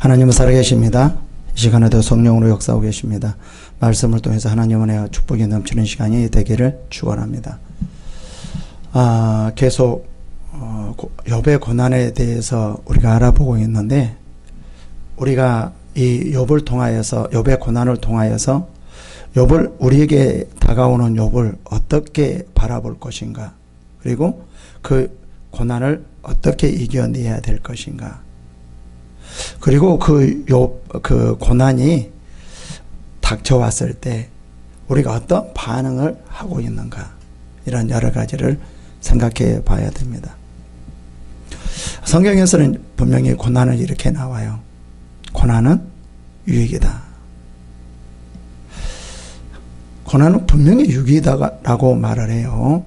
하나님은 살아계십니다. 이 시간에도 성령으로 역사하고 계십니다. 말씀을 통해서 하나님 은혜와 축복이 넘치는 시간이 되기를 축원합니다. 계속 욥의 고난에 대해서 우리가 알아보고 있는데, 우리가 이 욥을 통하여서, 욥의 고난을 통하여서 욥을, 우리에게 다가오는 욥을 어떻게 바라볼 것인가, 그리고 그 고난을 어떻게 이겨내야 될 것인가, 그리고 그 고난이 닥쳐왔을 때 우리가 어떤 반응을 하고 있는가, 이런 여러 가지를 생각해 봐야 됩니다. 성경에서는 분명히 고난은 이렇게 나와요. 고난은 유익이다. 고난은 분명히 유익이다라고 말을 해요.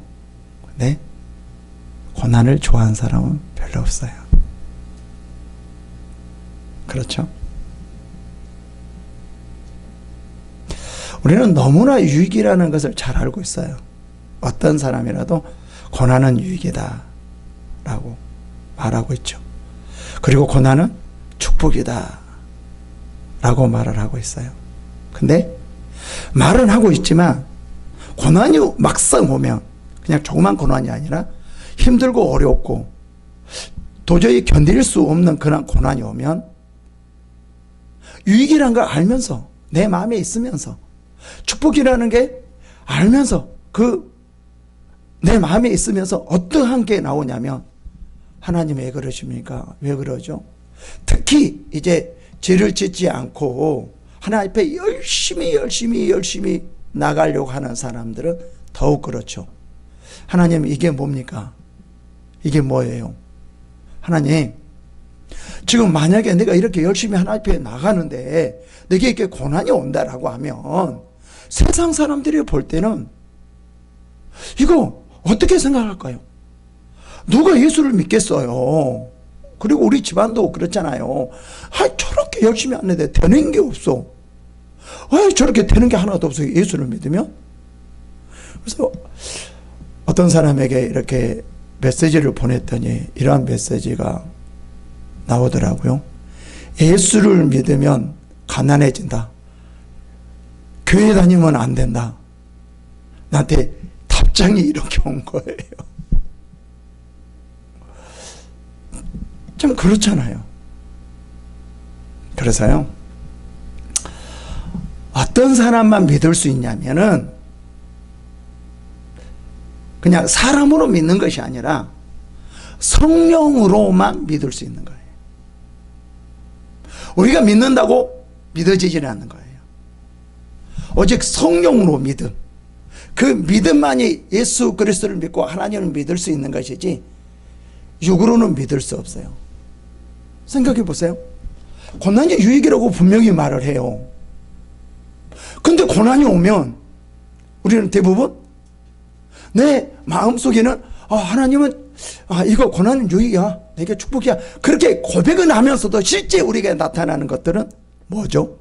근데 고난을 좋아하는 사람은 별로 없어요. 그렇죠? 우리는 너무나 유익이라는 것을 잘 알고 있어요. 어떤 사람이라도 고난은 유익이다 라고 말하고 있죠. 그리고 고난은 축복이다 라고 말을 하고 있어요. 근데 말은 하고 있지만 고난이 막상 오면, 그냥 조그만 고난이 아니라 힘들고 어렵고 도저히 견딜 수 없는 그런 고난이 오면, 유익이라는 걸 알면서, 내 마음에 있으면서, 축복이라는 게 알면서, 내 마음에 있으면서 어떠한 게 나오냐면, 하나님 왜 그러십니까? 왜 그러죠? 특히 이제 죄를 짓지 않고 하나님 앞에 열심히 나가려고 하는 사람들은 더욱 그렇죠. 하나님, 이게 뭡니까? 이게 뭐예요? 하나님, 지금 만약에 내가 이렇게 열심히 하나님 앞에 나가는데 내게 이렇게 고난이 온다라고 하면, 세상 사람들이 볼 때는 이거 어떻게 생각할까요? 누가 예수를 믿겠어요? 그리고 우리 집안도 그렇잖아요. 저렇게 열심히 하는데 되는 게 없어. 저렇게 되는 게 하나도 없어, 예수를 믿으면. 그래서 어떤 사람에게 이렇게 메시지를 보냈더니 이러한 메시지가 나오더라고요. 예수를 믿으면 가난해진다. 교회 다니면 안 된다. 나한테 답장이 이렇게 온 거예요. 좀 그렇잖아요. 그래서요, 어떤 사람만 믿을 수 있냐면은, 그냥 사람으로 믿는 것이 아니라 성령으로만 믿을 수 있는 거예요. 우리가 믿는다고 믿어지지는 않는 거예요. 오직 성령으로 믿음, 그 믿음만이 예수 그리스도를 믿고 하나님을 믿을 수 있는 것이지, 육으로는 믿을 수 없어요. 생각해 보세요. 고난이 유익이라고 분명히 말을 해요. 근데 고난이 오면 우리는 대부분 내 마음속에는 하나님은 이거 고난은 유익이야, 내게 축복이야, 그렇게 고백은 하면서도 실제 우리에게 나타나는 것들은 뭐죠?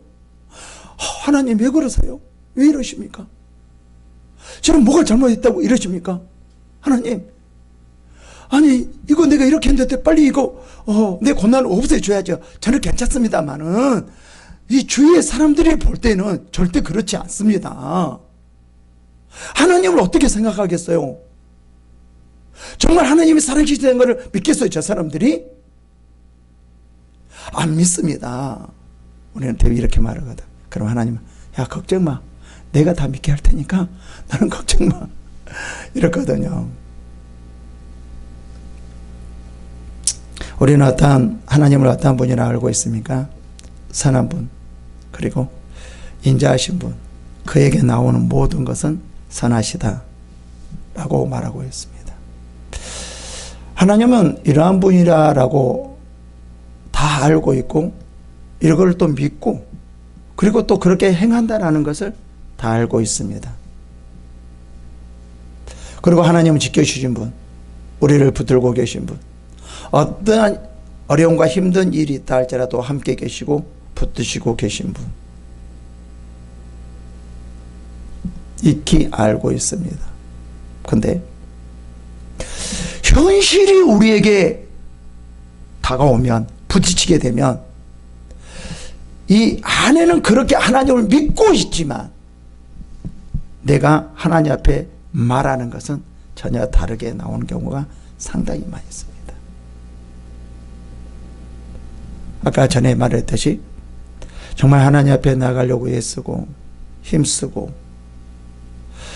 하나님 왜 그러세요? 왜 이러십니까? 저는 뭐가 잘못했다고 이러십니까? 하나님, 아니 이거 내가 이렇게 했는데 빨리 이거 내 고난을 없애줘야죠. 저는 괜찮습니다만은 이 주위의 사람들이 볼 때는 절대 그렇지 않습니다. 하나님을 어떻게 생각하겠어요? 정말 하나님이 살아계시다는 것을 믿겠어요, 저 사람들이? 안 믿습니다. 우리는 대비 이렇게 말하거든. 그럼 하나님은, 야 걱정 마, 내가 다 믿게 할 테니까 너는 걱정 마, 이렇거든요. 우리는 하나님을 어떠한 분이라 알고 있습니까? 선한 분, 그리고 인자하신 분, 그에게 나오는 모든 것은 선하시다 라고 말하고 있습니다. 하나님은 이러한 분이라고 다 알고 있고, 이걸 또 믿고, 그리고 또 그렇게 행한다라는 것을 다 알고 있습니다. 그리고 하나님은 지켜주신 분, 우리를 붙들고 계신 분, 어떠한 어려움과 힘든 일이 있다 할지라도 함께 계시고 붙드시고 계신 분, 익히 알고 있습니다. 근데 현실이 우리에게 다가오면, 부딪히게 되면 이 아내는 그렇게 하나님을 믿고 있지만 내가 하나님 앞에 말하는 것은 전혀 다르게 나오는 경우가 상당히 많이 있습니다. 아까 전에 말했듯이 정말 하나님 앞에 나가려고 애쓰고 힘쓰고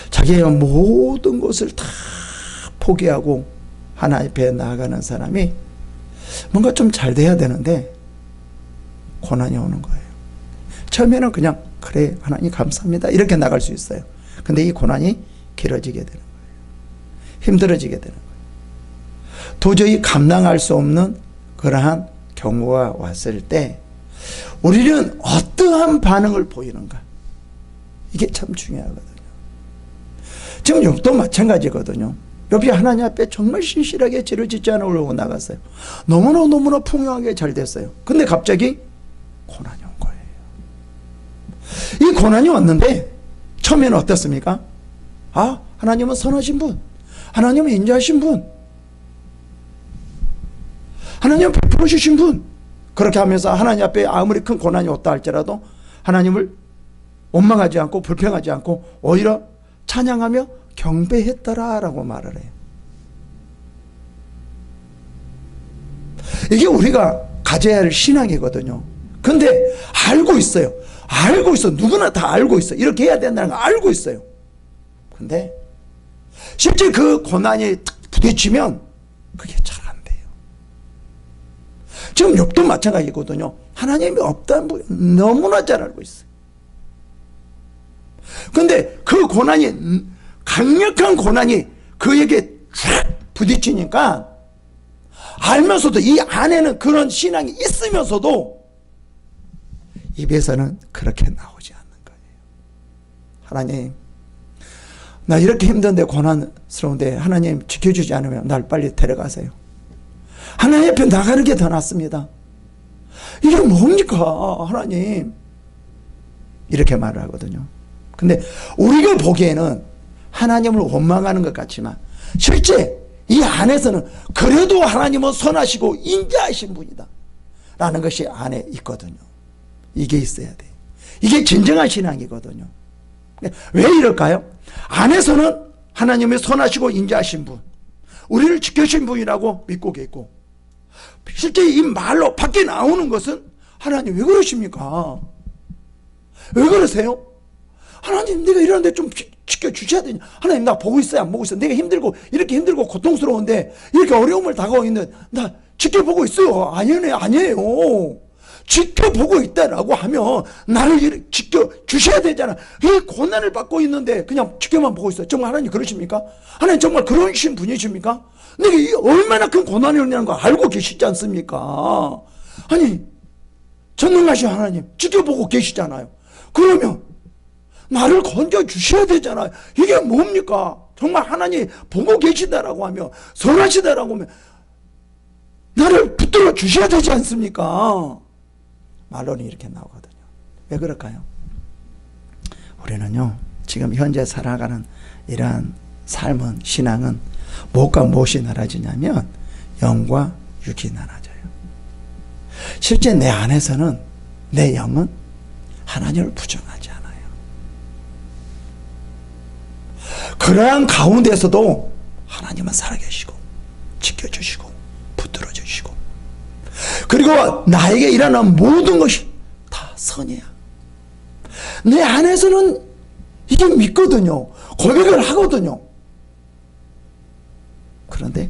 자기의 모든 것을 다 포기하고 하나님 앞에 나아가는 사람이 뭔가 좀 잘 돼야 되는데 고난이 오는 거예요. 처음에는 그냥 그래 하나님 감사합니다 이렇게 나갈 수 있어요. 근데 이 고난이 길어지게 되는 거예요. 힘들어지게 되는 거예요. 도저히 감당할 수 없는 그러한 경우가 왔을 때 우리는 어떠한 반응을 보이는가, 이게 참 중요하거든요. 지금 욥도 마찬가지거든요. 욥이 하나님 앞에 정말 신실하게 죄를 짓지 않으려고 나갔어요. 너무나 풍요하게 잘 됐어요. 근데 갑자기 고난이 온 거예요. 이 고난이 왔는데 처음에는 어떻습니까? 아, 하나님은 선하신 분, 하나님은 인자하신 분, 하나님은 베풀어 주신 분, 그렇게 하면서 하나님 앞에 아무리 큰 고난이 왔다 할지라도 하나님을 원망하지 않고 불평하지 않고 오히려 찬양하며 경배했더라라고 말을 해요. 이게 우리가 가져야 할 신앙이거든요. 근데 알고 있어요. 알고 있어. 누구나 다 알고 있어. 이렇게 해야 된다는 거 알고 있어요. 근데 실제 그 고난이 부딪히면 그게 잘 안 돼요. 지금 욥도 마찬가지거든요. 하나님이 없다는 분 너무나 잘 알고 있어요. 근데 그 고난이, 강력한 고난이 그에게 쫙 부딪히니까 알면서도 이 안에는 그런 신앙이 있으면서도 입에서는 그렇게 나오지 않는 거예요. 하나님, 나 이렇게 힘든데 고난스러운데 하나님 지켜주지 않으면 날 빨리 데려가세요. 하나님 옆에 나가는 게 더 낫습니다. 이게 뭡니까 하나님, 이렇게 말을 하거든요. 근데 우리가 보기에는 하나님을 원망하는 것 같지만 실제 이 안에서는 그래도 하나님은 선하시고 인자하신 분이다 라는 것이 안에 있거든요. 이게 있어야 돼요. 이게 진정한 신앙이거든요. 왜 이럴까요? 안에서는 하나님이 선하시고 인자하신 분, 우리를 지켜주신 분이라고 믿고 계고, 실제 이 말로 밖에 나오는 것은 하나님 왜 그러십니까? 왜 그러세요? 하나님, 내가 이러는데 좀 지켜주셔야 되냐? 하나님, 나 보고 있어요? 안 보고 있어요? 내가 힘들고, 이렇게 힘들고 고통스러운데, 이렇게 어려움을 당하고 있는, 나 지켜보고 있어요. 아니에요. 지켜보고 있다라고 하면, 나를 지켜주셔야 되잖아. 이 고난을 받고 있는데, 그냥 지켜만 보고 있어요. 정말 하나님 그러십니까? 하나님 정말 그러신 분이십니까? 내가 이 얼마나 큰 고난이 오냐는 걸 알고 계시지 않습니까? 아니, 전능하신 하나님, 지켜보고 계시잖아요. 그러면, 나를 건져주셔야 되잖아요. 이게 뭡니까? 정말 하나님 보고 계시다라고 하면, 선하시다라고 하면 나를 붙들어 주셔야 되지 않습니까? 말로는 이렇게 나오거든요. 왜 그럴까요? 우리는요, 지금 현재 살아가는 이러한 삶은, 신앙은 무엇과 무엇이 나눠지냐면 영과 육이 나눠져요. 실제 내 안에서는, 내 영은 하나님을 부정하지 않아요. 그러한 가운데서도 하나님은 살아계시고 지켜주시고 붙들어주시고, 그리고 나에게 일어난 모든 것이 다 선이야. 내 안에서는 이게 믿거든요. 고백을 하거든요. 그런데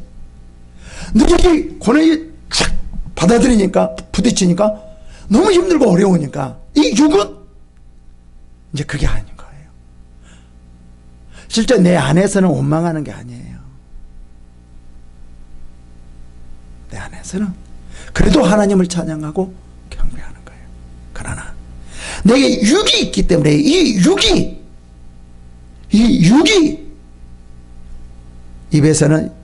너희 고난이 쫙 받아들이니까, 부딪히니까 너무 힘들고 어려우니까 이 육은 이제 그게 아닌 거예요. 실제 내 안에서는 원망하는 게 아니에요. 내 안에서는 그래도 하나님을 찬양하고 경배하는 거예요. 그러나 내게 육이 있기 때문에 이 육이 입에서는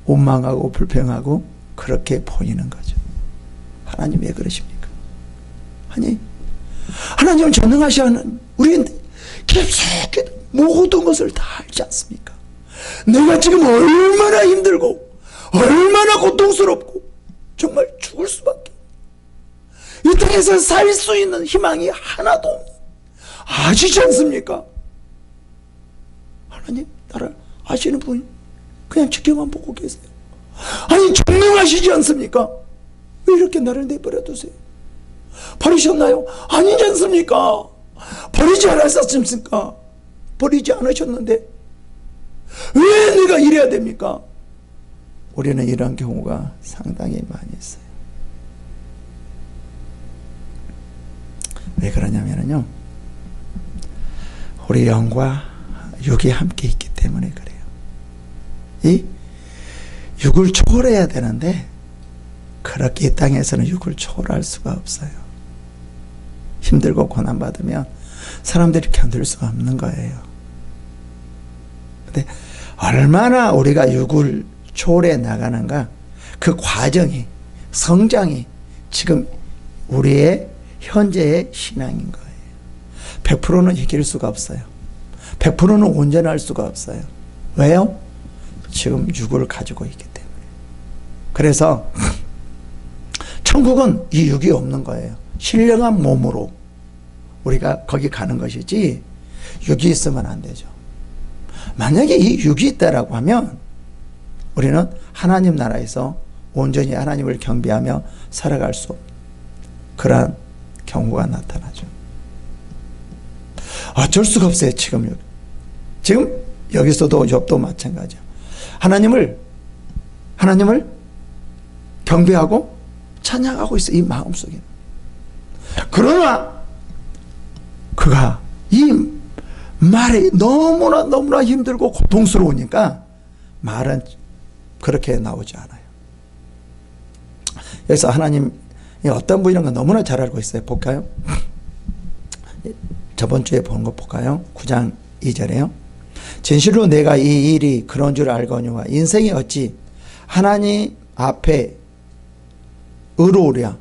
원망하고 불평하고 그렇게 보이는 거죠. 하나님 왜 그러십니까? 하나님은 전능하신 하나님, 우리는 깊숙이 모든 것을 다 알지 않습니까? 내가 지금 얼마나 힘들고 얼마나 고통스럽고 정말 죽을 수밖에, 이때 땅에서 살 수 있는 희망이 하나도 없는, 아시지 않습니까? 하나님 나를 아시는 분이 그냥 지켜만 보고 계세요. 아니 전능하시지 않습니까? 왜 이렇게 나를 내버려 두세요? 버리셨나요? 아니지 않습니까? 버리지 않았었습니까? 버리지 않으셨는데 왜 내가 이래야 됩니까? 우리는 이런 경우가 상당히 많이 있어요. 왜 그러냐면요, 우리 영과 육이 함께 있기 때문에 그래요. 이 육을 초월해야 되는데 그렇게 이 땅에서는 육을 초월할 수가 없어요. 힘들고 고난받으면 사람들이 견딜 수가 없는 거예요. 근데 얼마나 우리가 육을 초월해 나가는가, 그 과정이, 성장이 지금 우리의 현재의 신앙인 거예요. 100%는 이길 수가 없어요. 100%는 온전할 수가 없어요. 왜요? 지금 육을 가지고 있기 때문에. 그래서 천국은 이 육이 없는 거예요. 신령한 몸으로 우리가 거기 가는 것이지 육이 있으면 안 되죠. 만약에 이 육이 있다라고 하면 우리는 하나님 나라에서 온전히 하나님을 경배하며 살아갈 수 없는 그러한 경우가 나타나죠. 어쩔 수가 없어요. 지금 여기서도 욥도 마찬가지예요. 하나님을 경배하고 찬양하고 있어요. 이 마음속에. 그러나 그가 이 말이 너무나 힘들고 고통스러우니까 말은 그렇게 나오지 않아요. 여기서 하나님 어떤 분이라는 거 너무나 잘 알고 있어요. 볼까요? 저번 주에 본 거 볼까요? 9장 2절에요. 진실로 내가 이 일이 그런 줄 알거니와 인생이 어찌 하나님 앞에 의로우랴.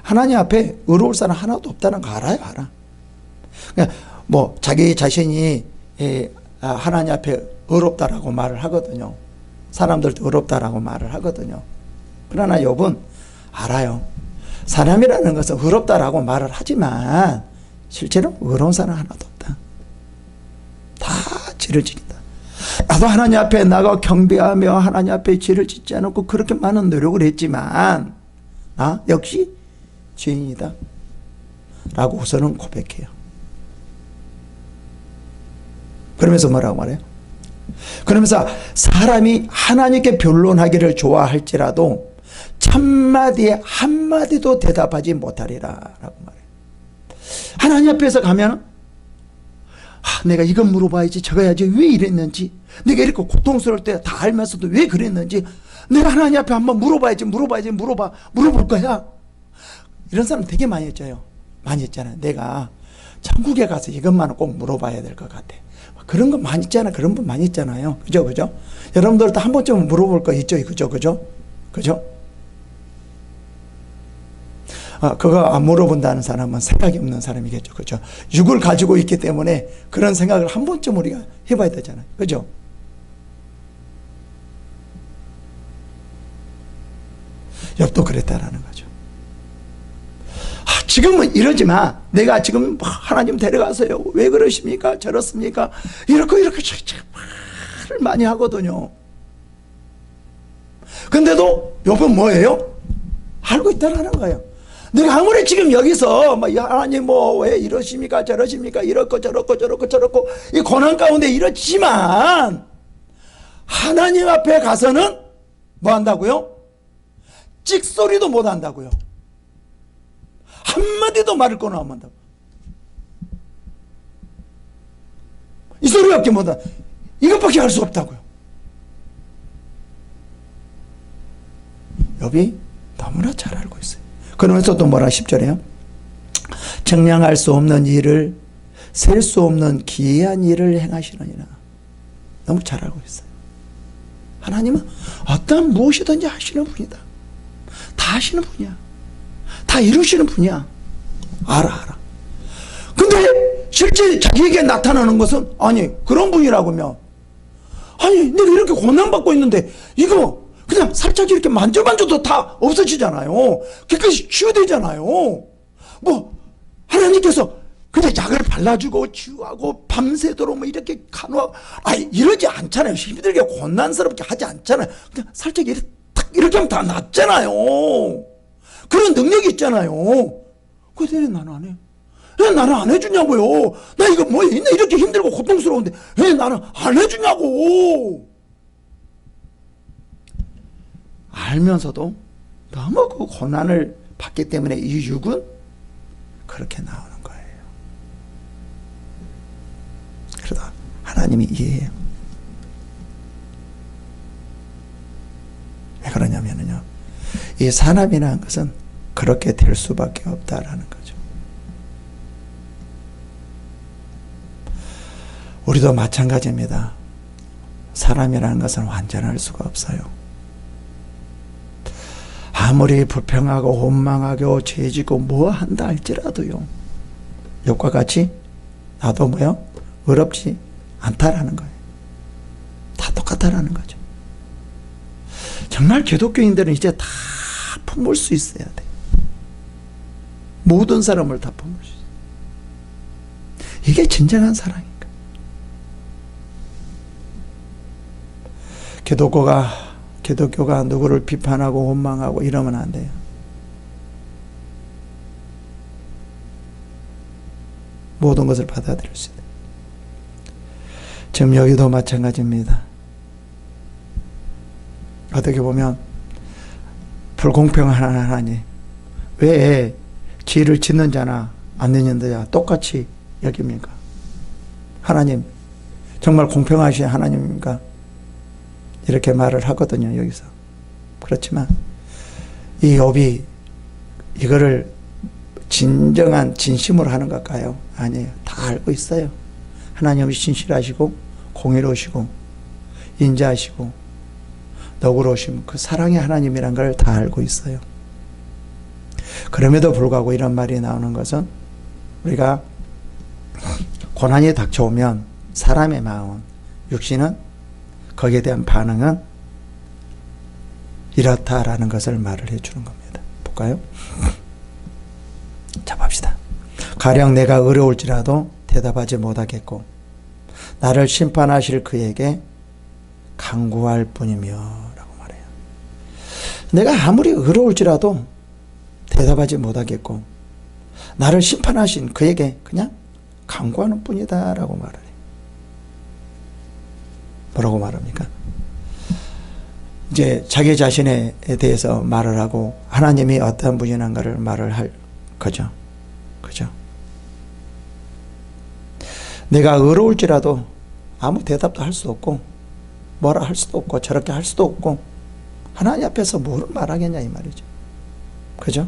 하나님 앞에 의로울 사람 하나도 없다는 거 알아요. 알아. 그냥 뭐 자기 자신이 하나님 앞에 의롭다라고 말을 하거든요. 사람들도 의롭다라고 말을 하거든요. 그러나 욥은 알아요. 사람이라는 것은 의롭다라고 말을 하지만 실제로 의로운 사람 하나도 없다. 다 죄를 지킨다. 나도 하나님 앞에 나가 경배하며 하나님 앞에 죄를 짓지 않고 그렇게 많은 노력을 했지만 나 역시 죄인이다 라고 우선은 고백해요. 그러면서 뭐라고 말해요? 그러면서 사람이 하나님께 변론하기를 좋아할지라도 천마디에 한마디도 대답하지 못하리라 라고 말해요. 하나님 앞에서 가면 내가 이건 물어봐야지, 저거 해야지, 왜 이랬는지, 내가 이렇게 고통스러울 때 다 알면서도 왜 그랬는지 내가 하나님 앞에 한번 물어볼 거야. 이런 사람 되게 많이 했잖아요. 내가 천국에 가서 이것만은 꼭 물어봐야 될 것 같아. 그런 거 많이 있잖아. 그런 분 많이 있잖아요. 그죠? 여러분들도 한 번쯤은 물어볼 거 있죠. 그죠? 그거 안 물어본다는 사람은 생각이 없는 사람이겠죠. 그죠? 육을 가지고 있기 때문에 그런 생각을 한 번쯤 우리가 해봐야 되잖아요. 그죠? 욥도 그랬다라는 거죠. 지금은 이러지 마. 내가 지금 하나님 데려가세요. 왜 그러십니까? 저렇습니까? 이렇게 말을 많이 하거든요. 근데도 욥은 뭐예요? 알고 있다라는 거예요. 내가 아무리 지금 여기서 하나님 왜 이러십니까? 저러십니까? 이렇고 저렇고 이 고난 가운데 이렇지만 하나님 앞에 가서는 뭐 한다고요? 찍소리도 못 한다고요. 한마디도 말을 꺼내 안 한다고. 이 소리밖에 못 한다. 이것밖에 할 수 없다고요. 욥이 너무나 잘 알고 있어요. 그러면서 또 뭐라 10절에요? 정량할 수 없는 일을, 셀 수 없는 기이한 일을 행하시느니라. 너무 잘 알고 있어요. 하나님은 어떤 무엇이든지 하시는 분이다. 다 하시는 분이야. 다 이루시는 분이야. 알아. 근데 실제 자기에게 나타나는 것은 아니 그런 분이라고면 아니 내가 이렇게 고난받고 있는데 이거 그냥 살짝 이렇게 만져도 다 없어지잖아요. 그까지 치유되잖아요. 뭐 하나님께서 그냥 약을 발라주고 치유하고 밤새도록 뭐 이렇게 간호하고 이러지 않잖아요. 힘들게 고난스럽게 하지 않잖아요. 그냥 살짝 이렇게 하면 다 낫잖아요. 그런 능력이 있잖아요. 근데 왜 나는 안 해요? 왜 나는 안 해주냐고요? 나 이거 뭐 있나 이렇게 힘들고 고통스러운데 왜 나는 안 해주냐고. 알면서도 너무 그 고난을 받기 때문에 이 육은 그렇게 나오는 거예요. 그러다 하나님이 이해해요. 왜 그러냐면요, 이 사람이라는 것은 그렇게 될 수밖에 없다라는 거죠. 우리도 마찬가지입니다. 사람이라는 것은 완전할 수가 없어요. 아무리 불평하고 원망하고 죄지고 뭐 한다 할지라도요, 욕과 같이 나도 뭐요? 어렵지 않다라는 거예요. 다 똑같다라는 거죠. 정말 기독교인들은 이제 다 품을 수 있어야 돼. 모든 사람을 다 품을 수 있어요. 이게 진정한 사랑인가? 기독교가 누구를 비판하고 원망하고 이러면 안 돼요. 모든 것을 받아들일 수 있어요. 지금 여기도 마찬가지입니다. 어떻게 보면 불공평한 하나님, 왜 죄를 짓는 자나 안 짓는 자 똑같이 여깁니까? 하나님 정말 공평하신 하나님입니까? 이렇게 말을 하거든요, 여기서. 그렇지만 이 욥이 이거를 진정한 진심으로 하는 걸까요? 아니에요. 다 알고 있어요. 하나님이 신실하시고 공의로우시고 인자하시고 너그러우신 그 사랑의 하나님이란 걸 다 알고 있어요. 그럼에도 불구하고 이런 말이 나오는 것은, 우리가 고난이 닥쳐오면 사람의 마음, 육신은 거기에 대한 반응은 이렇다라는 것을 말을 해주는 겁니다. 볼까요? 자, 봅시다. 가령 내가 어려울지라도 대답하지 못하겠고 나를 심판하실 그에게 간구할 뿐이며 라고 말해요. 내가 아무리 어려울지라도 대답하지 못하겠고 나를 심판하신 그에게 그냥 간구하는 뿐이다 라고 말을 해요. 뭐라고 말합니까? 이제 자기 자신에 대해서 말을 하고 하나님이 어떤 분인가를 말을 할 거죠. 그죠? 내가 어려울지라도 아무 대답도 할 수 없고 뭐라 할 수도 없고 저렇게 할 수도 없고 하나님 앞에서 뭐를 말하겠냐 이 말이죠. 그죠?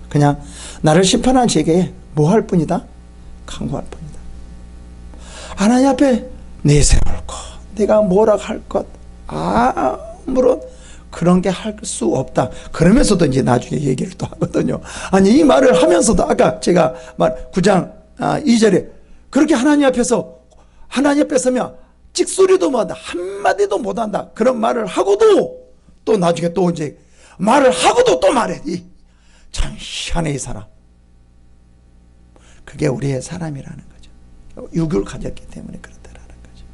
그냥 나를 심판한 자에게 뭐 할 뿐이다? 간구할 뿐이다. 하나님 앞에 내세울 것, 내가 뭐라 할 것, 아무런 그런 게 할 수 없다. 그러면서도 이제 나중에 얘기를 또 하거든요. 아니, 이 말을 하면서도 아까 제가 말 9장 2절에 그렇게 하나님 앞에 서면 찍소리도 못한다, 한마디도 못한다, 그런 말을 하고도 또 나중에 또 이제 말을 하고도 또 말해. 참 희한해, 이 사람. 그게 우리의 사람이라는 거죠. 육을 가졌기 때문에 그렇다라는 거죠.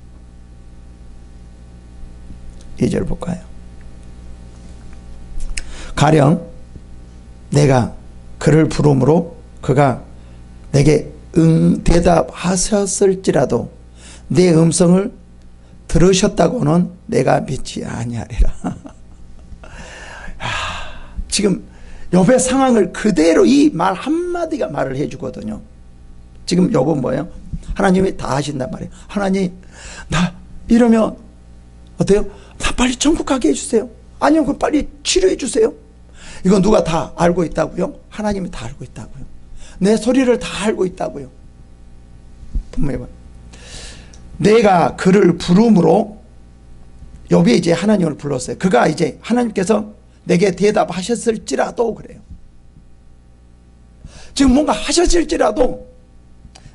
2절 볼까요? 가령 내가 그를 부름으로 그가 내게 대답하셨을지라도 내 음성을 들으셨다고는 내가 믿지 아니하리라. 지금 욥의 상황을 그대로 이 말 한마디가 말을 해주거든요. 지금 욥은 뭐예요? 하나님이 다 하신단 말이에요. 하나님, 나 이러면 어때요? 나 빨리 천국 가게 해주세요. 아니면 그 빨리 치료해 주세요. 이건 누가 다 알고 있다고요? 하나님이 다 알고 있다고요. 내 소리를 다 알고 있다고요. 분명히 봐요. 내가 그를 부름으로, 욥이 이제 하나님을 불렀어요. 그가 이제 하나님께서 내게 대답하셨을지라도 그래요. 지금 뭔가 하셨을지라도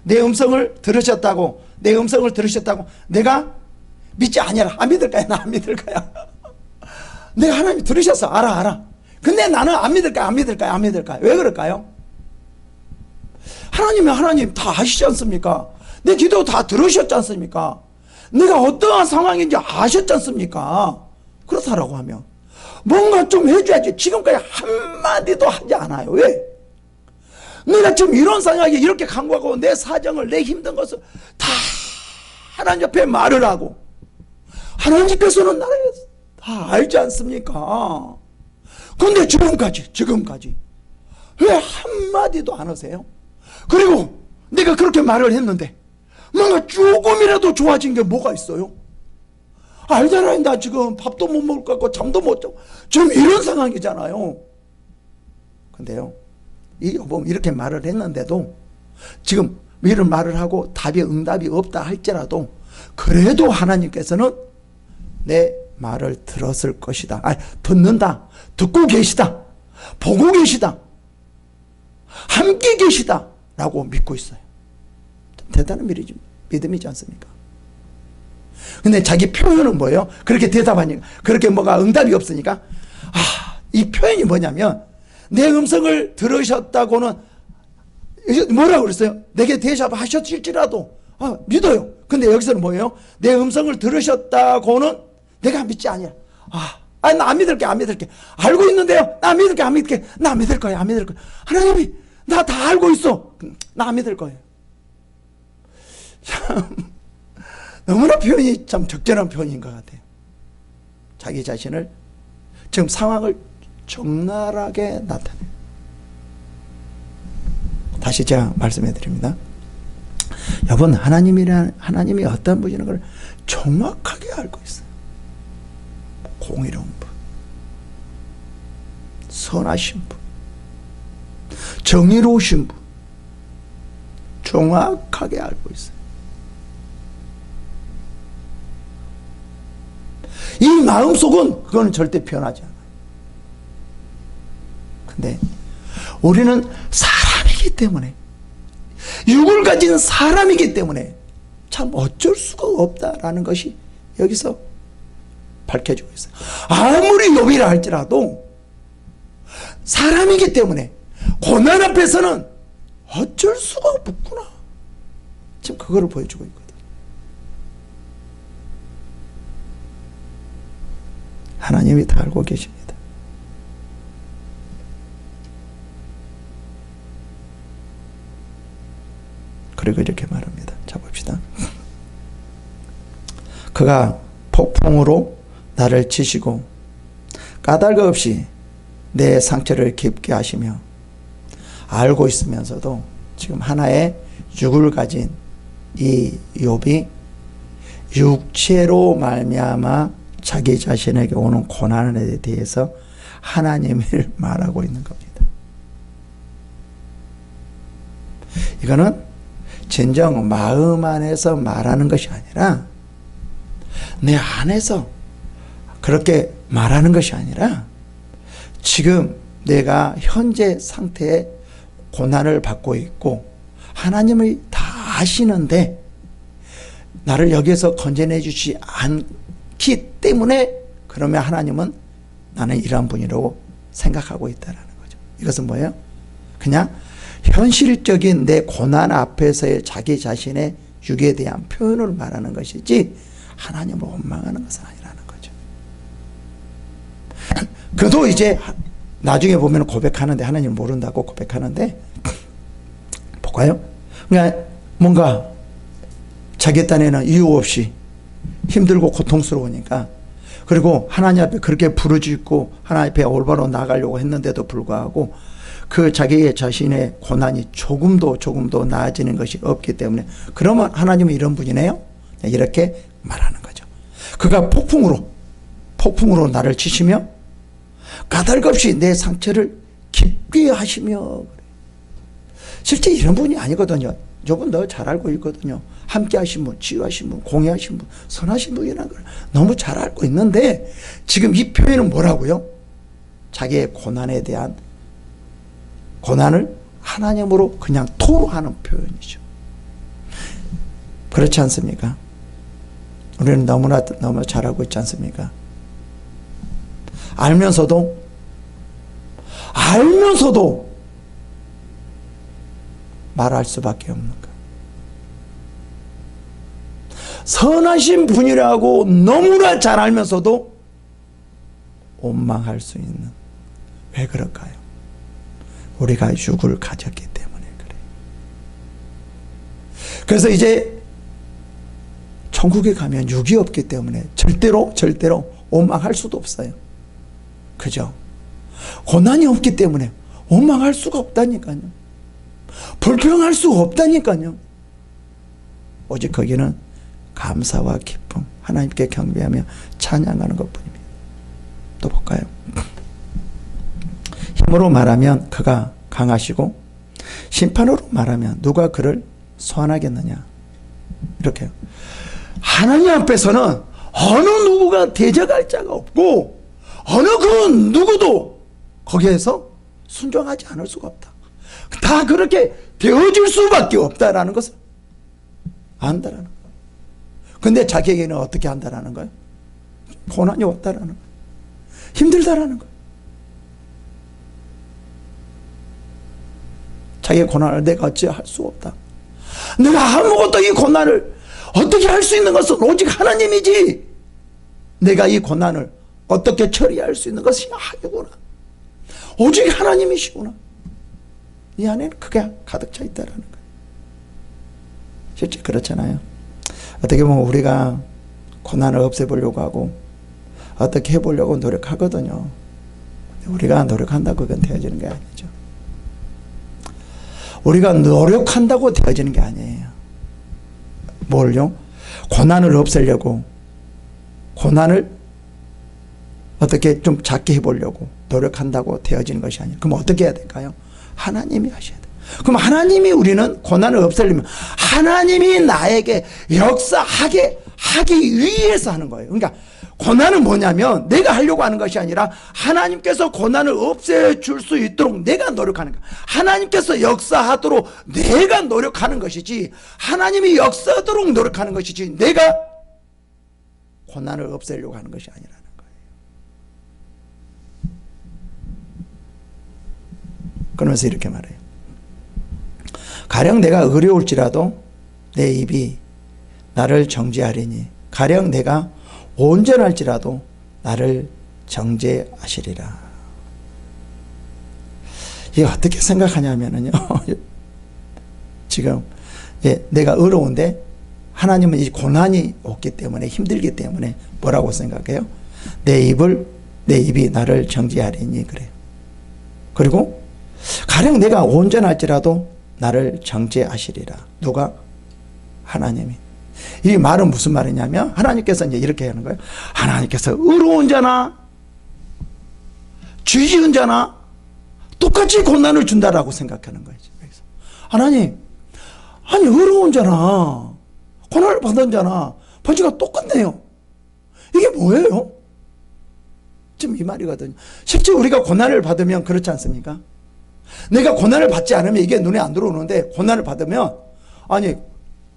내 음성을 들으셨다고, 내 음성을 들으셨다고 내가 믿지 아니하라. 안 믿을 거야, 나 안 믿을 거야. 내가 하나님 들으셨어. 알아. 근데 나는 안 믿을까요? 안 믿을까요? 안 믿을까요? 왜 그럴까요? 하나님 다 아시지 않습니까? 내 기도 다 들으셨지 않습니까? 내가 어떠한 상황인지 아셨지 않습니까? 그렇다라고 하면 뭔가 좀 해줘야지. 지금까지 한마디도 하지 않아요. 왜? 내가 지금 이런 상황에 이렇게 간구하고 내 사정을, 내 힘든 것을 다 하나님 앞에 말을 하고, 하나님께서는 나를 다 알지 않습니까? 근데 지금까지 왜 한마디도 안 하세요? 그리고 내가 그렇게 말을 했는데 뭔가 조금이라도 좋아진 게 뭐가 있어요? 알잖아요. 나 지금 밥도 못 먹을 것 같고 잠도 못 자고 지금 이런 상황이잖아요. 근데요, 이 여보 이렇게 말을 했는데도, 지금 이런 말을 하고 답이 응답이 없다 할지라도 그래도 하나님께서는 내 말을 들었을 것이다. 아니, 듣는다. 듣고 계시다. 보고 계시다. 함께 계시다. 라고 믿고 있어요. 대단한 믿음이지 않습니까? 근데 자기 표현은 뭐예요? 그렇게 대답하니까, 그렇게 뭐가 응답이 없으니까, 이 표현이 뭐냐면, 내 음성을 들으셨다고는 뭐라고 그랬어요? 내게 대답하셨을지라도 믿어요. 근데 여기서는 뭐예요? 내 음성을 들으셨다고는 내가 믿지 아니야. 나 안 믿을게. 알고 있는데요. 나 안 믿을게. 나 안 믿을 거야. 하나님이 나 다 알고 있어. 나 안 믿을 거예요. 참 너무나 표현이 참 적절한 표현인 것 같아요. 자기 자신을, 지금 상황을 적나라하게 나타내요. 다시 제가 말씀해 드립니다. 여러분, 하나님이 어떤 분이라는 걸 정확하게 알고 있어요. 공의로운 분, 선하신 분, 정의로우신 분, 정확하게 알고 있어요. 이 마음속은 그거는 절대 변하지 않아요. 근데 우리는 사람이기 때문에, 육을 가진 사람이기 때문에 참 어쩔 수가 없다라는 것이 여기서 밝혀지고 있어요. 아무리 욥이라 할지라도 사람이기 때문에 고난 앞에서는 어쩔 수가 없구나. 지금 그거를 보여주고 있거든. 하나님이 다 알고 계십니다. 그리고 이렇게 말합니다. 자, 봅시다. 그가 폭풍으로 나를 치시고 까닭 없이 내 상처를 깊게 하시며, 알고 있으면서도 지금 하나의 육을 가진 이 욥이 육체로 말미암아 자기 자신에게 오는 고난에 대해서 하나님을 말하고 있는 겁니다. 이거는 진정 마음 안에서 말하는 것이 아니라, 내 안에서 그렇게 말하는 것이 아니라, 지금 내가 현재 상태에 고난을 받고 있고 하나님이 다 아시는데 나를 여기에서 건져내 주지 않기 때문에, 그러면 하나님은 나는 이러한 분이라고 생각하고 있다는 거죠. 이것은 뭐예요? 그냥 현실적인 내 고난 앞에서의 자기 자신의 육에 대한 표현을 말하는 것이지 하나님을 원망하는 것은 아니라는 거죠. 그도 이제 나중에 보면 고백하는데, 하나님 모른다고 고백하는데, 볼까요? 그냥 뭔가 자기 딴에는 이유 없이 힘들고 고통스러우니까, 그리고 하나님 앞에 그렇게 부르짖고 하나님 앞에 올바로 나가려고 했는데도 불구하고 그 자기 자신의 고난이 조금도 나아지는 것이 없기 때문에, 그러면 하나님은 이런 분이네요? 이렇게 말하는 거죠. 그가 폭풍으로 나를 치시며 까닭 없이 내 상처를 깊게 하시며. 실제 이런 분이 아니거든요. 저분 너 잘 알고 있거든요. 함께 하신 분, 치유하신 분, 공유하신 분, 선하신 분이라는 걸 너무 잘 알고 있는데, 지금 이 표현은 뭐라고요? 자기의 고난에 대한, 고난을 하나님으로 그냥 토로하는 표현이죠. 그렇지 않습니까? 우리는 너무 잘 알고 있지 않습니까? 알면서도 알면서도 말할 수밖에 없는 것. 선하신 분이라고 너무나 잘 알면서도 원망할 수 있는. 왜 그럴까요? 우리가 육을 가졌기 때문에 그래요. 그래서 이제 천국에 가면 육이 없기 때문에 절대로 원망할 수도 없어요. 그죠? 고난이 없기 때문에 원망할 수가 없다니까요. 불평할 수가 없다니까요. 오직 거기는 감사와 기쁨, 하나님께 경배하며 찬양하는 것뿐입니다. 또 볼까요? 힘으로 말하면 그가 강하시고 심판으로 말하면 누가 그를 소환하겠느냐. 이렇게요. 하나님 앞에서는 어느 누구가 대적할 자가 없고 어느 그 누구도 거기에서 순종하지 않을 수가 없다. 다 그렇게 되어질 수밖에 없다라는 것을 안다라는 거예요. 근데 자기에게는 어떻게 한다라는 거예요? 고난이 없다라는 거예요. 힘들다라는 거예요. 자기의 고난을 내가 어찌 할 수 없다. 내가 아무것도 이 고난을 어떻게 할 수 있는 것은 오직 하나님이지. 내가 이 고난을 어떻게 처리할 수 있는 것이 아니구나. 오직 하나님이시구나. 이 안에는 그게 가득 차 있다라는 거예요. 실제 그렇잖아요. 어떻게 보면 우리가 고난을 없애보려고 하고 어떻게 해보려고 노력하거든요. 우리가 노력한다고 그건 되어지는 게 아니죠. 우리가 노력한다고 되어지는 게 아니에요. 뭘요? 고난을 없애려고, 고난을 어떻게 좀 작게 해보려고 노력한다고 되어지는 것이 아니에요. 그럼 어떻게 해야 될까요? 하나님이 하셔야 돼요. 그럼 하나님이 우리는 고난을 없애려면 하나님이 나에게 역사하게 하기 위해서 하는 거예요. 그러니까 고난은 뭐냐면 내가 하려고 하는 것이 아니라 하나님께서 고난을 없애줄 수 있도록 내가 노력하는 거야. 하나님께서 역사하도록 내가 노력하는 것이지 하나님이 역사하도록 노력하는 것이지 내가 고난을 없애려고 하는 것이 아니라는 거예요. 그러면서 이렇게 말해요. 가령 내가 어려울지라도 내 입이 나를 정죄하리니 가령 내가 온전할지라도 나를 정죄하시리라. 이게 어떻게 생각하냐면요. 지금 내가 어려운데 하나님은 이 고난이 없기 때문에 힘들기 때문에 뭐라고 생각해요? 내 입이 나를 정죄하리니 그래요. 그리고 가령 내가 온전할지라도 나를 정죄하시리라. 누가? 하나님이. 이 말은 무슨 말이냐면 하나님께서 이제 이렇게 하는 거예요. 하나님께서 의로운 자나 죄 지은 자나 똑같이 고난을 준다라고 생각하는 거예요. 하나님, 아니 의로운 자나 고난을 받은 자나 번지가 똑같네요. 이게 뭐예요? 지금 이 말이거든요. 실제 우리가 고난을 받으면 그렇지 않습니까? 내가 고난을 받지 않으면 이게 눈에 안 들어오는데 고난을 받으면 아니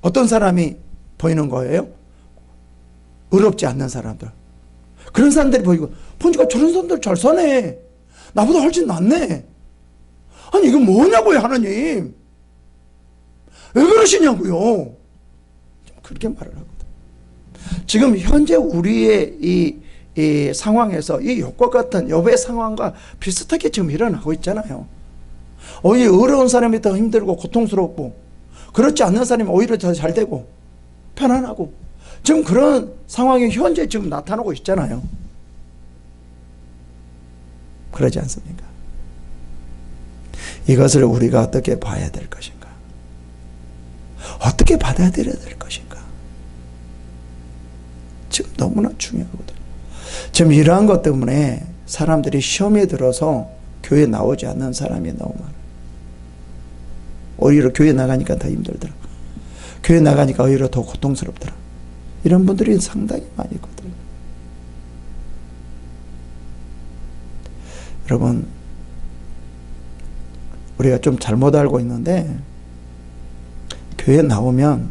어떤 사람이 보이는 거예요? 의롭지 않는 사람들. 그런 사람들이 보이고 보니까 저런 사람들 잘 사네. 나보다 훨씬 낫네. 아니 이건 뭐냐고요 하나님. 왜 그러시냐고요. 그렇게 말을 하거든. 지금 현재 우리의 이 상황에서 이 욥과 같은 욥의 상황과 비슷하게 지금 일어나고 있잖아요. 오히려 어려운 사람이 더 힘들고 고통스럽고 그렇지 않는 사람이 오히려 더 잘 되고 편안하고 지금 그런 상황이 현재 지금 나타나고 있잖아요. 그러지 않습니까? 이것을 우리가 어떻게 봐야 될 것인가? 어떻게 받아들여야 될 것인가? 지금 너무나 중요하거든요. 지금 이러한 것 때문에 사람들이 시험에 들어서 교회 나오지 않는 사람이 너무 많아요. 오히려 교회 나가니까 더 힘들더라. 교회 나가니까 오히려 더 고통스럽더라. 이런 분들이 상당히 많이 있거든요. 여러분, 우리가 좀 잘못 알고 있는데 교회 나오면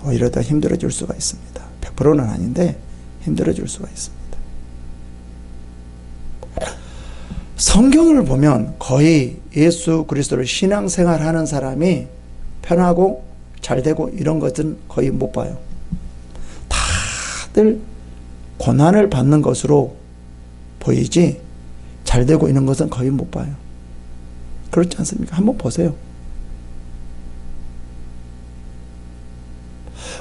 오히려 더 힘들어질 수가 있습니다. 100%는 아닌데 힘들어질 수가 있습니다. 성경을 보면 거의 예수 그리스도를 신앙생활하는 사람이 편하고 잘되고 이런 것은 거의 못 봐요. 다들 고난을 받는 것으로 보이지 잘되고 있는 것은 거의 못 봐요. 그렇지 않습니까? 한번 보세요.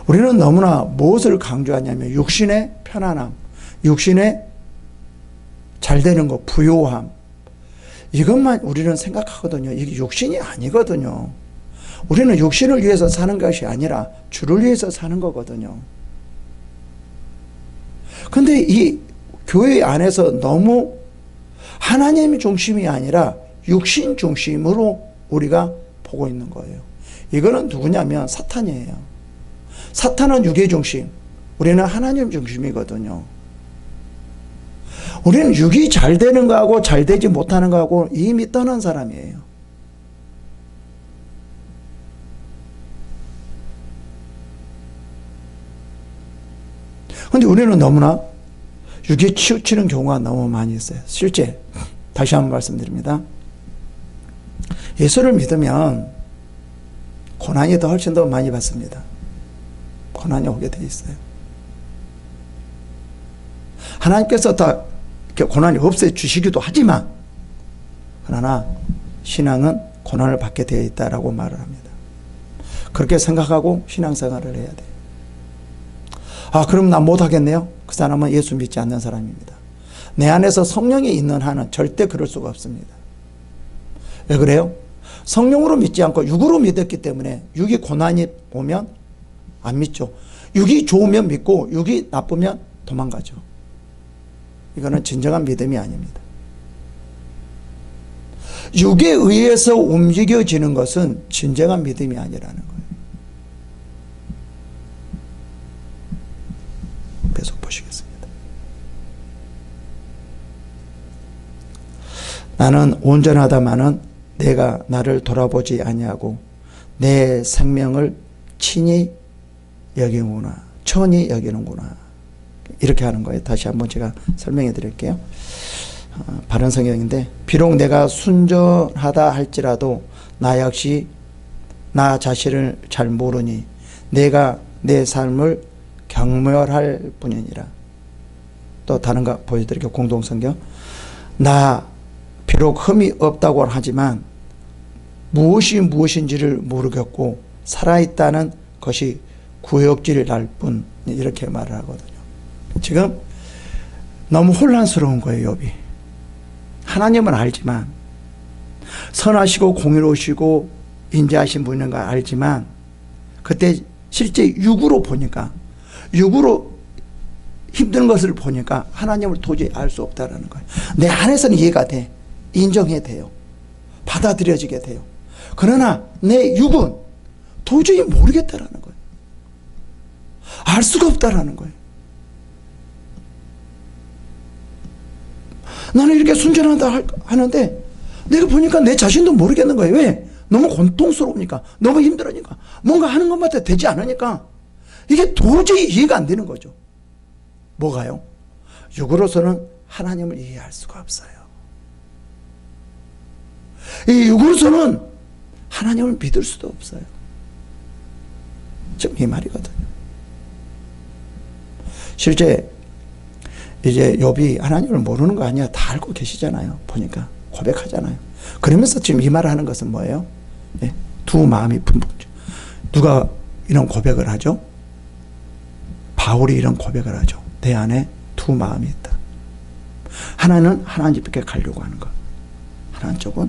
우리는 너무나 무엇을 강조하냐면 육신의 편안함, 육신의 잘되는 것, 부요함, 이것만 우리는 생각하거든요. 이게 육신이 아니거든요. 우리는 육신을 위해서 사는 것이 아니라 주를 위해서 사는 거거든요. 근데 이 교회 안에서 너무 하나님이 중심이 아니라 육신 중심으로 우리가 보고 있는 거예요. 이거는 누구냐면 사탄이에요. 사탄은 육의 중심, 우리는 하나님 중심이거든요. 우리는 육이 잘 되는 거하고 잘 되지 못하는 거하고 이미 떠난 사람이에요. 그런데 우리는 너무나 육에 치우치는 경우가 너무 많이 있어요. 실제 다시 한번 말씀드립니다. 예수를 믿으면 고난이 더 훨씬 더 많이 받습니다. 고난이 오게 돼 있어요. 하나님께서 다 고난이 없애주시기도 하지만 그러나 신앙은 고난을 받게 되어 있다라고 말을 합니다. 그렇게 생각하고 신앙생활을 해야 돼요. 아, 그럼 나 못하겠네요? 그 사람은 예수 믿지 않는 사람입니다. 내 안에서 성령이 있는 한은 절대 그럴 수가 없습니다. 왜 그래요? 성령으로 믿지 않고 육으로 믿었기 때문에 육이 고난이 오면 안 믿죠. 육이 좋으면 믿고 육이 나쁘면 도망가죠. 이거는 진정한 믿음이 아닙니다. 육에 의해서 움직여지는 것은 진정한 믿음이 아니라는 거예요. 계속 보시겠습니다. 나는 온전하다마는 내가 나를 돌아보지 아니하고 내 생명을 친히 여기는구나, 천히 여기는구나, 이렇게 하는 거예요. 다시 한번 제가 설명해 드릴게요. 바른 성경인데, 비록 내가 순전하다 할지라도 나 역시 나 자신을 잘 모르니 내가 내 삶을 경멸할 뿐이니라. 또 다른 거 보여드릴게요. 공동성경. 나 비록 흠이 없다고 하지만 무엇이 무엇인지를 모르겠고 살아있다는 것이 구역질이 날 뿐, 이렇게 말을 하거든요. 지금 너무 혼란스러운 거예요, 욥이. 하나님은 알지만, 선하시고 공의로우시고 인자하신 분인 걸 알지만, 그때 실제 육으로 보니까, 육으로 힘든 것을 보니까 하나님을 도저히 알 수 없다라는 거예요. 내 안에서는 이해가 돼. 인정해야 돼요. 받아들여지게 돼요. 그러나 내 육은 도저히 모르겠다라는 거예요. 알 수가 없다라는 거예요. 나는 이렇게 순전하다 하는데 내가 보니까 내 자신도 모르겠는 거예요. 왜? 너무 고통스러우니까, 너무 힘들으니까, 뭔가 하는 것마다 되지 않으니까 이게 도저히 이해가 안 되는 거죠. 뭐가요? 육으로서는 하나님을 이해할 수가 없어요. 이 육으로서는 하나님을 믿을 수도 없어요. 지금 이 말이거든요. 실제 이제 욥이 하나님을 모르는 거 아니야, 다 알고 계시잖아요. 보니까 고백하잖아요. 그러면서 지금 이 말을 하는 것은 뭐예요? 네? 두 마음이 분분죠. 누가 이런 고백을 하죠? 바울이 이런 고백을 하죠. 내 안에 두 마음이 있다. 하나는 하나님께 가려고 하는 것, 하나 쪽은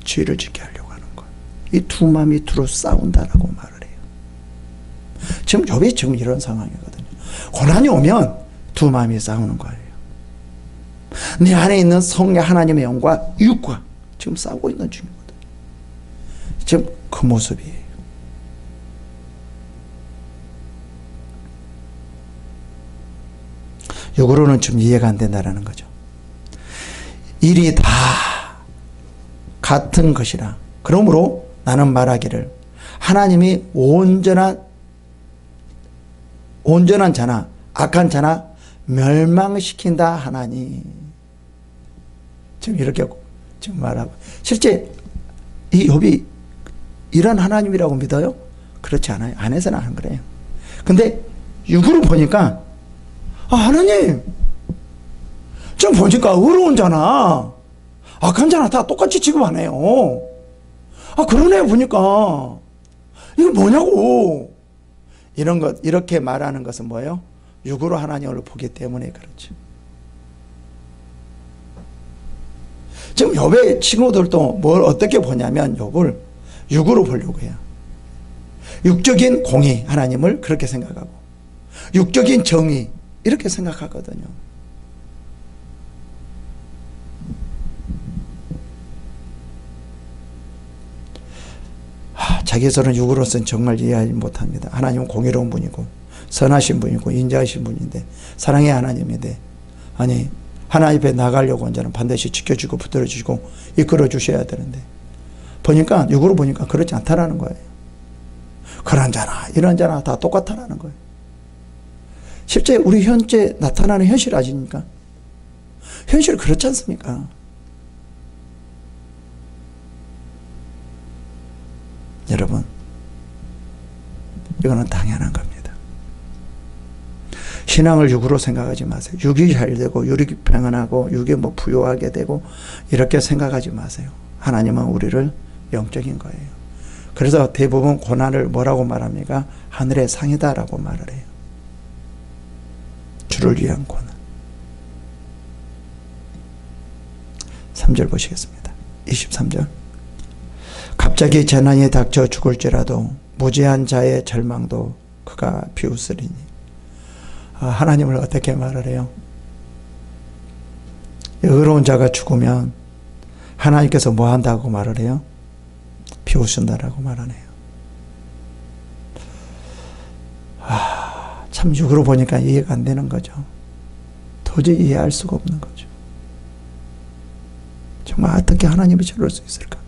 죄를 짓게 하려고 하는 것. 이 두 마음이 두루 싸운다라고 말을 해요. 지금 욥이 지금 이런 상황이거든요. 고난이 오면 두 마음이 싸우는 거예요. 내 안에 있는 성령 하나님의 영과 육과 지금 싸우고 있는 중이거든요. 지금 그 모습이에요. 육으로는 좀 이해가 안 된다라는 거죠. 일이 다 같은 것이라. 그러므로 나는 말하기를 하나님이 온전한 자나 악한 자나 멸망시킨다 하나니. 지금 이렇게 지금 말하고. 실제 이 욥이 이런 하나님이라고 믿어요? 그렇지 않아요. 안에서는 안 그래요. 근데 육으로 보니까 하나님 지금 보니까 어려운 자나 악한 자나 다 똑같이 취급하네요. 그러네 보니까 이거 뭐냐고. 이런 것, 이렇게 말하는 것은 뭐예요? 육으로 하나님을 보기 때문에 그렇죠. 지금 욥의 친구들도 뭘 어떻게 보냐면 욥을 육으로 보려고 해요. 육적인 공의, 하나님을 그렇게 생각하고 육적인 정의 이렇게 생각하거든요. 자기에서는 육으로서는 정말 이해하지 못합니다. 하나님은 공의로운 분이고 선하신 분이고 인자하신 분인데 사랑의 하나님인데, 아니 하나님 앞에 나가려고 한 자는 반드시 지켜주고 붙들어주시고 이끌어 주셔야 되는데, 보니까 육으로 보니까 그렇지 않다라는 거예요. 그런 자나 이런 자나 다 똑같다라는 거예요. 실제 우리 현재 나타나는 현실 아십니까? 현실 그렇지 않습니까? 여러분, 이거는 당연한 겁니다. 신앙을 육으로 생각하지 마세요. 육이 잘 되고 육이 평안하고 육이 부유하게 되고 이렇게 생각하지 마세요. 하나님은 우리를 영적인 거예요. 그래서 대부분 고난을 뭐라고 말합니까? 하늘의 상이다라고 말을 해요. 주를 위한 고난. 3절 보시겠습니다. 23절. 갑자기 재난이 닥쳐 죽을지라도 무지한 자의 절망도 그가 비웃으리니. 하나님을 어떻게 말을 해요? 의로운 자가 죽으면 하나님께서 뭐 한다고 말을 해요? 비웃는다라고 말하네요. 참 육으로 보니까 이해가 안 되는 거죠. 도저히 이해할 수가 없는 거죠. 정말 어떻게 하나님이 저럴 수 있을까?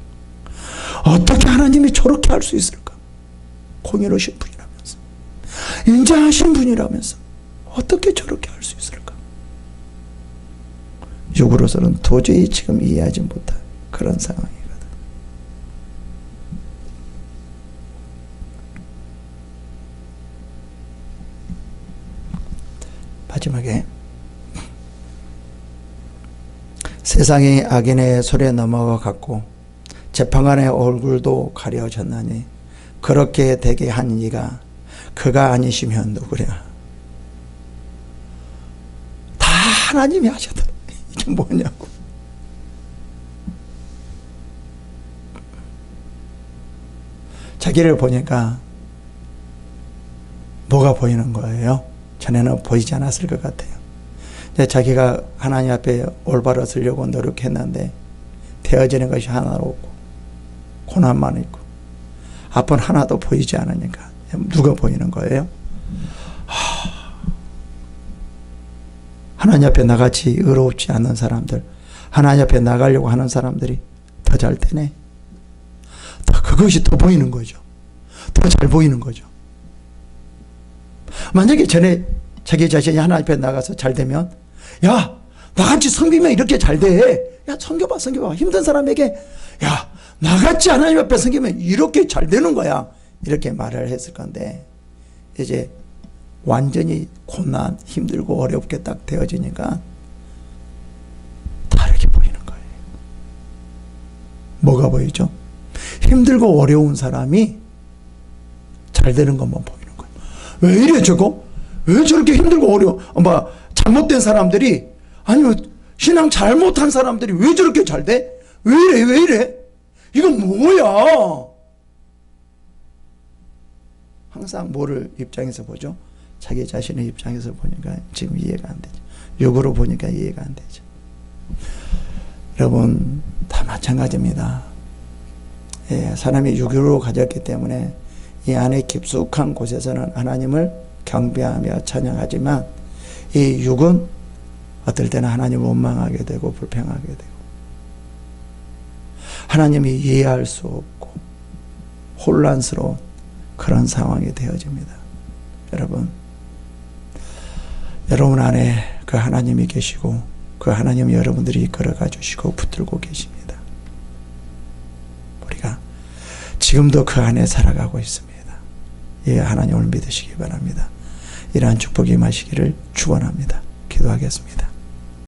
어떻게 하나님이 저렇게 할 수 있을까? 공의로우신 분이라면서, 인자하신 분이라면서 어떻게 저렇게 할 수 있을까? 육으로서는 도저히 지금 이해하지 못할 그런 상황이거든. 마지막에 세상이 악인의 손에 넘어가 갔고 재판관의 얼굴도 가려졌나니 그렇게 되게 한 이가 그가 아니시면 누구랴. 다 하나님이 하셔도 이게 뭐냐고. 자기를 보니까 뭐가 보이는 거예요? 전에는 보이지 않았을 것 같아요. 자기가 하나님 앞에 올바로 서려고 노력했는데 되어지는 것이 하나도 없고 고난만 있고 앞은 하나도 보이지 않으니까 누가 보이는 거예요? 하나님 앞에 나같이 의롭지 않는 사람들, 하나님 앞에 나가려고 하는 사람들이 더 잘 되네. 그것이 더 보이는 거죠. 더 잘 보이는 거죠. 만약에 전에 자기 자신이 하나님 앞에 나가서 잘 되면, 야, 나같이 섬기면 이렇게 잘 돼. 야, 섬겨봐. 힘든 사람에게, 야, 나같이 하나님 앞에 섬기면 이렇게 잘 되는 거야. 이렇게 말을 했을 건데, 이제 완전히 고난, 힘들고 어렵게 딱 되어지니까 다르게 보이는 거예요. 뭐가 보이죠? 힘들고 어려운 사람이 잘 되는 것만 보이는 거예요. 왜 이래 저거? 왜 저렇게 힘들고 어려워? 잘못된 사람들이, 아니면 신앙 잘못한 사람들이 왜 저렇게 잘 돼? 왜 이래? 이건 뭐야? 항상 뭐를 입장에서 보죠? 자기 자신의 입장에서 보니까 지금 이해가 안 되죠. 육으로 보니까 이해가 안 되죠. 여러분, 다 마찬가지입니다. 사람이 육으로 가졌기 때문에 이 안에 깊숙한 곳에서는 하나님을 경배하며 찬양하지만 이 육은 어떨 때는 하나님을 원망하게 되고 불평하게 되고 하나님이 이해할 수 없고 혼란스러운 그런 상황이 되어집니다. 여러분 안에 그 하나님이 계시고 그 그 하나님 여러분들이 이끌어가 주시고 붙들고 계십니다. 우리가 지금도 그 안에 살아가고 있습니다. 예, 하나님을 믿으시기 바랍니다. 이러한 축복이 임하시기를 축원합니다. 기도하겠습니다.